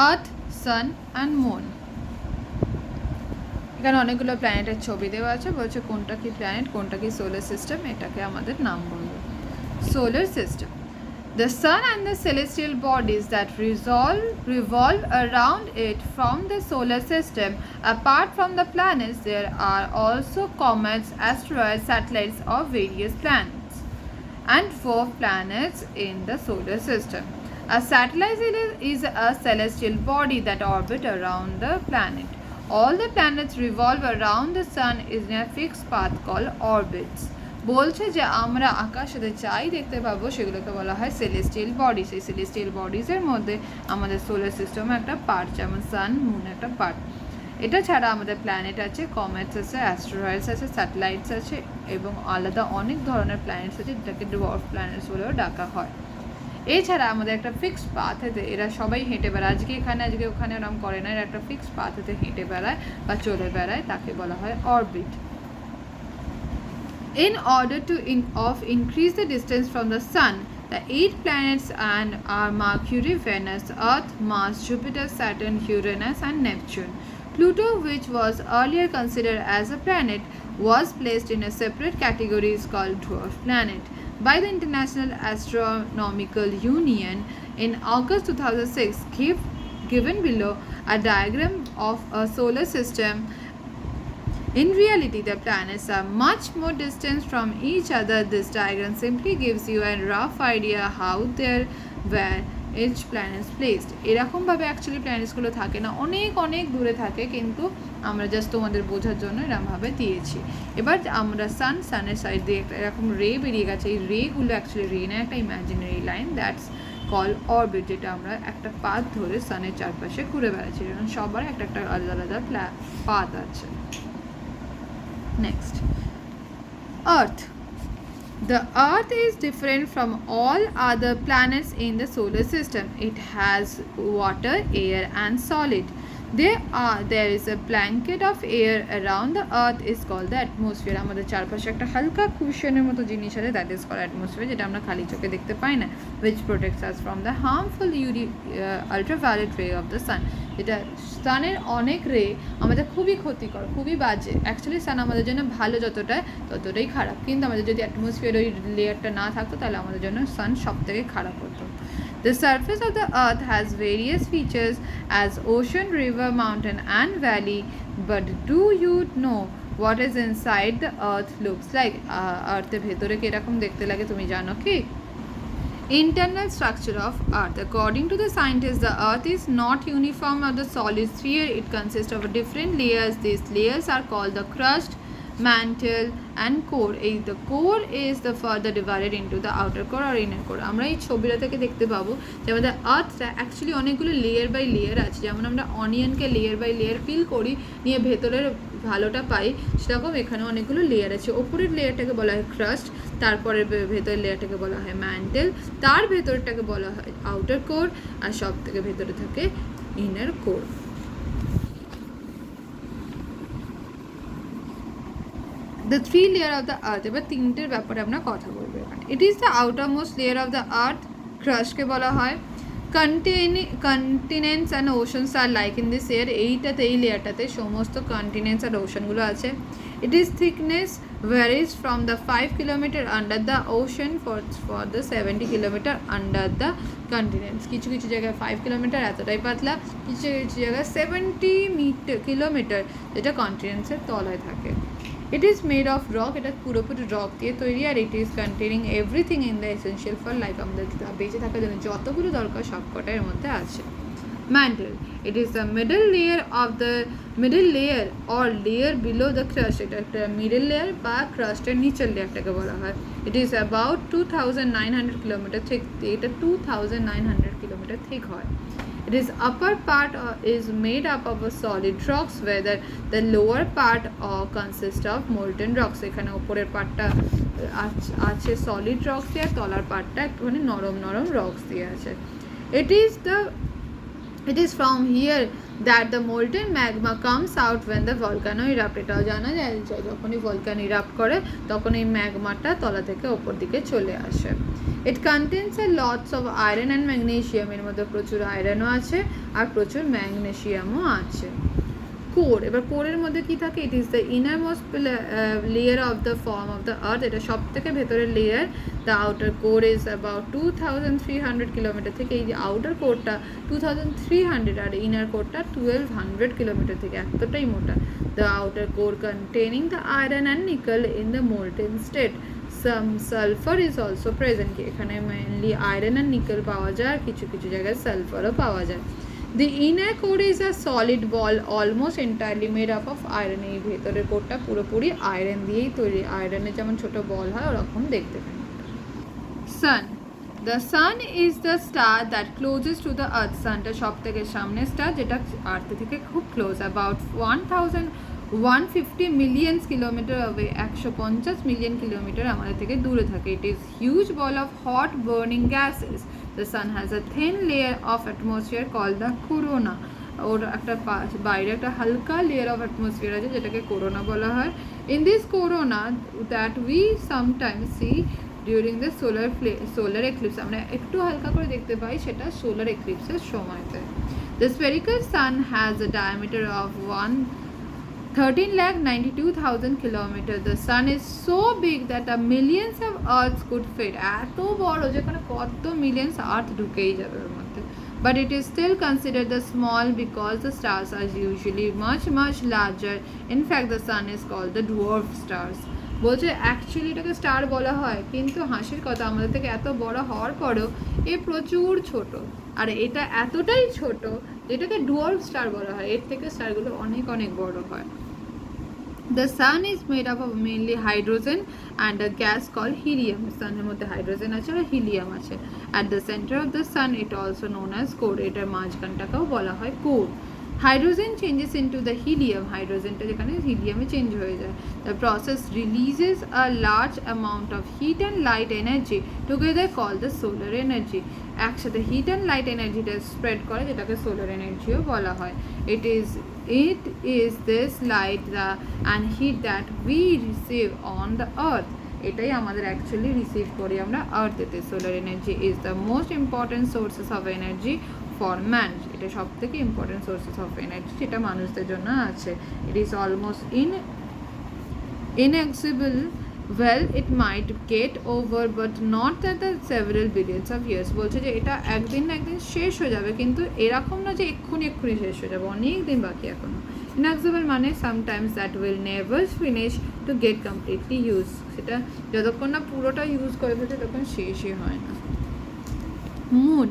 Earth, San and moon. এখানে অনেকগুলো প্ল্যানেটের ছবি দেওয়া আছে, বলছে কোনটা কি প্ল্যানেট, কোনটা কি সোলার সিস্টেম, এটাকে আমাদের নাম বলবো। Solar system: the sun and the celestial bodies that revolve around it from the solar system. Apart from the planets, there are also comets, asteroids, satellites of various planets, and 4 planets in the solar system. A satellite is a celestial body that orbits around the planet. All the planets revolve around the sun in a fixed path called orbits. বলছে যে আমরা আকাশে যাই দেখতে পাবো সেগুলোকে বলা হয় সেলেস্টিয়াল বডিজ। এই সেলেস্টিয়াল বডিজের মধ্যে আমাদের সোলার সিস্টেম একটা পার্ট, যেমন সান, মুন একটা পার্ট। এটা ছাড়া আমাদের প্ল্যানেট আছে, কমেটস আছে, অ্যাস্টেরয়েডস আছে, স্যাটেলাইটস আছে এবং আলাদা অনেক ধরনের প্ল্যানেটস আছে যেটাকে ডোয়ার্ফ প্ল্যানেটস বলেও ডাকা হয়। এছাড়া আমাদের একটা ফিক্সড পাথেতে এরা সবাই হেঁটে বেড়ায়, আজকে এখানে আজকে ওখানে ওরকম করে না, এরা একটা ফিক্সড পাথেতে হেঁটে বেড়ায় বা চলে বেড়ায়, তাকে বলা হয় orbit. In order to increase the distance from the sun, the 8 planets are Mercury, Venus, Earth, Mars, Jupiter, Saturn, Uranus, and Neptune. Pluto, which was earlier considered as a planet, was placed in a separate category called dwarf planet by the International Astronomical Union in August 2006. Given below a diagram of a solar system, in reality, the planets are much more distant from each other. This diagram simply gives you a rough idea how where each planet is placed. এরকমভাবে actually প্ল্যানেটসগুলো থাকে না, অনেক অনেক দূরে থাকে, কিন্তু আমরা just তোমাদের বোঝার জন্য এরকমভাবে দিয়েছি। এবার আমরা সানের সাইড দিয়ে একটা এরকম রে বেরিয়ে গেছে, এই রেগুলো অ্যাকচুয়ালি রে না, একটা imaginary line, that's call orbit, যেটা আমরা একটা পাথ ধরে সানের চারপাশে ঘুরে বেড়াচ্ছি, যেমন সবার একটা একটা আলাদা আলাদা পাথ আছে। Next, Earth. The Earth is different from all other planets in the solar system. It has water, air, and solid. There is a blanket of air around the Earth is called the atmosphere. আমাদের চারপাশে একটা হালকা কুশনের মতো জিনিস আছে, that is called atmosphere, যেটা আমরা খালি চোখে দেখতে পাই না, which protects us from the harmful ultraviolet ray of the sun. যেটা সানের অনেক রে আমাদের খুবই ক্ষতিকর, খুবই বাজে। অ্যাকচুয়ালি সান আমাদের জন্য ভালো ততটাই খারাপ, কিন্তু আমাদের যদি অ্যাটমসফিয়ার ওই লেয়ারটা না থাকতো তাহলে আমাদের জন্য সান সব থেকে খারাপ হতো। The surface of the earth has various features as ocean, river, mountain, and valley. But do you know what is inside the earth looks like? Earth-এর ভেতরে কিরকম দেখতে লাগে তুমি জানো কি? Internal structure of earth. According to the scientists, the earth is not uniform or the solid sphere. It consists of different layers. These layers are called the crust, mantle, and core. The core is the further divided into the outer core or inner core. আমরা এই ছবিটা থেকে দেখতে পাবো যে আমাদের আর্থটা actually অনেকগুলো layer by layer আছে, যেমন আমরা অনিয়নকে লেয়ার বাই লেয়ার পিল করি, নিয়ে ভেতরের ভালোটা পাই, সেরকম এখানে অনেকগুলো লেয়ার আছে। ওপরের লেয়ারটাকে বলা হয় ক্রাস্ট, তারপরে ভেতরের লেয়ারটাকে বলা হয় ম্যান্টেল, তার ভেতরটাকে বলা হয় আউটার কোর, আর সব থেকে ভেতরে থাকে inner core. The 3 layer of the earth. এবার তিনটের ব্যাপারে আমরা কথা বলবো এখানে। It is the outermost layer of the earth, crustকে বলা হয়। Continents and oceans are like in this air. এই লেয়ারটাতে সমস্ত কন্টিনেন্টস আর ওশনগুলো আছে। It is thickness varies from the 5 kilometer under the ocean for the 70 kilometer under the continents. কিছু কিছু জায়গায় 5 kilometre এতটাই পাতলা, কিছু কিছু জায়গায় 70 কিলোমিটার, যেটা কন্টিনেন্টসের তলায় থাকে। It is made of rock. এটা পুরোপুরি রক দিয়ে তৈরি, আর it is containing everything in the essential for life. আমাদের বেঁচে থাকার জন্য যতগুলো দরকার সবকটা এর মধ্যে আছে। Mantle. It is the middle layer or layer below the crust. এটা একটা middle layer বা ক্রাস্টের নিচের লেয়ারটাকে বলা হয়। It is about 2900 kilometer thick. এটা 2900 kilometer thick হয়। It is upper part is made up of a solid rocks, whether the lower part consists of molten rocks. এখানে উপরের পার্টটা আছে সলিড রক্স দিয়ে, আর তলার পার্টটা একটুখানি নরম নরম রক্স দিয়ে আছে। It is from here that the molten magma comes out when the volcano erupt. এটাও জানা যায় যখনই ভলকানো ইরাপ্ট করে তখন এই ম্যাগমাটা তলা থেকে ওপর দিকে চলে আসে। It contains a lots of iron and magnesium. এর মধ্যে প্রচুর আয়রনও আছে আর প্রচুর ম্যাগনেসিয়ামও আছে। কোর, এবার কোরের মধ্যে কি থাকে? It is the innermost layer of the form of the earth. এটা সব থেকে ভেতরের layer. The outer core is about 2300 kilometre থেকে, এই যে আউটার কোরটা 2300 আর ইনার কোরটা 1200 কিলোমিটার থেকে, এতটাই মোটা। The outer core containing the iron and nickel in the molten state. Some sulphur is also present, এখানে মেনলি আয়রন অ্যান্ড নিকেল পাওয়া যায় আর কিছু কিছু জায়গায় সালফারও পাওয়া যায়। The inner core is a solid ball almost entirely made up of iron. এই ভেতরের কোরটা পুরোপুরি আয়রন দিয়েই তৈরি, আয়রনের যেমন ছোট বল হয় ওরকম দেখতে পাই। Sun. The sun is the star that closest to the earth. Sunটা সব থেকে সামনে স্টার, যেটা আর্থ থেকে খুব close. About 1150 million kilometer away, 150 million kilometre আমাদের থেকে দূরে থাকে। It is huge ball of hot burning gases. The sun has a thin layer of atmosphere called the corona. ওর একটা বাইরে একটা হালকা লেয়ার অফ অ্যাটমসফিয়ার আছে যেটাকে করোনা বলা হয়। In this corona that we sometimes see during the solar eclipse, আমরা একটু হালকা করে দেখতে পাই সেটা সোলার এক্লিপসের সময়তে। The spherical sun has a diameter of 13,92,000 kilometers. The sun is so big that the millions of earths could fit. এত বড় যেখানে কত মিলিয়ন্স আর্থ ঢুকেই যাবে ওর মধ্যে। But it is still considered the small because the stars are usually much larger. In fact, the sun is called the dwarf stars. বলছে actually এটাকে star বলা হয়, কিন্তু হাসির কথা আমাদের থেকে এত বড় হওয়ার পরেও এ প্রচুর ছোট, আর এটা এতটাই ছোট যেটাকে ডুয়ার্ফ স্টার বলা হয়। এর থেকে স্টারগুলো অনেক অনেক বড় হয়। The sun is made up of mainly hydrogen and a gas called helium. সানের মধ্যে হাইড্রোজেন আছে আর হিলিয়াম আছে। At the center of the sun it also known as core. এটার মাঝখানটাকেও বলা হয় core. Hydrogen changes into the helium. হাইড্রোজেনটা যেখানে হিলিয়ামে change হয়ে যায়। The process releases a large amount of heat and light energy together called the solar energy. একসাথে hit and light এনার্জিটা spread করে যেটাকে সোলার এনার্জিও বলা হয়। It is this light and heat that we receive on the earth. এটাই আমাদের actually receive করি আমরা আর্থেতে। Solar energy is the most important sources of energy for man. এটা সব থেকে ইম্পর্টেন্ট সোর্সেস অফ এনার্জি যেটা মানুষদের জন্য আছে। It is almost inaccessible. Well, it might get over but not at the several billions of years. বলছে যে এটা একদিন না একদিন শেষ হয়ে যাবে, কিন্তু এরকম না যে এক্ষুনি শেষ হয়ে যাবে, অনেক দিন বাকি এখনো। inaccessible মানে sometimes that will never finish to get completely used. সেটা যতক্ষণ না পুরোটা ইউজ করে ফেলছে তখন শেষই হয় না। Moon.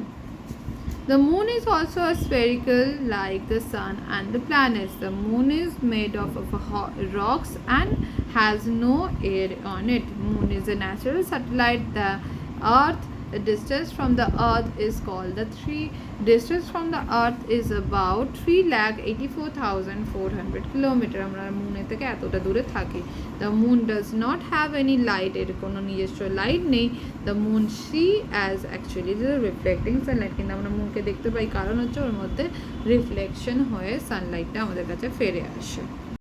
The moon is also a spherical like the sun and the planets. The moon is made of rocks and has no air on it. Moon is a natural satellite. The distance from the earth is called distance from the earth is about 3,84,400 kilometers. আমরা মুনের থেকে এতটা দূরে থাকি। The moon does not have any light. এর কোনো নিজস্ব light নেই। The moon see as actually the reflecting sunlight. কিন্তু আমরা মুনকে দেখতে পাই কারণ হচ্ছে ওর মধ্যে রিফ্লেকশন হয়ে সানলাইটটা আমাদের কাছে ফিরে আসে।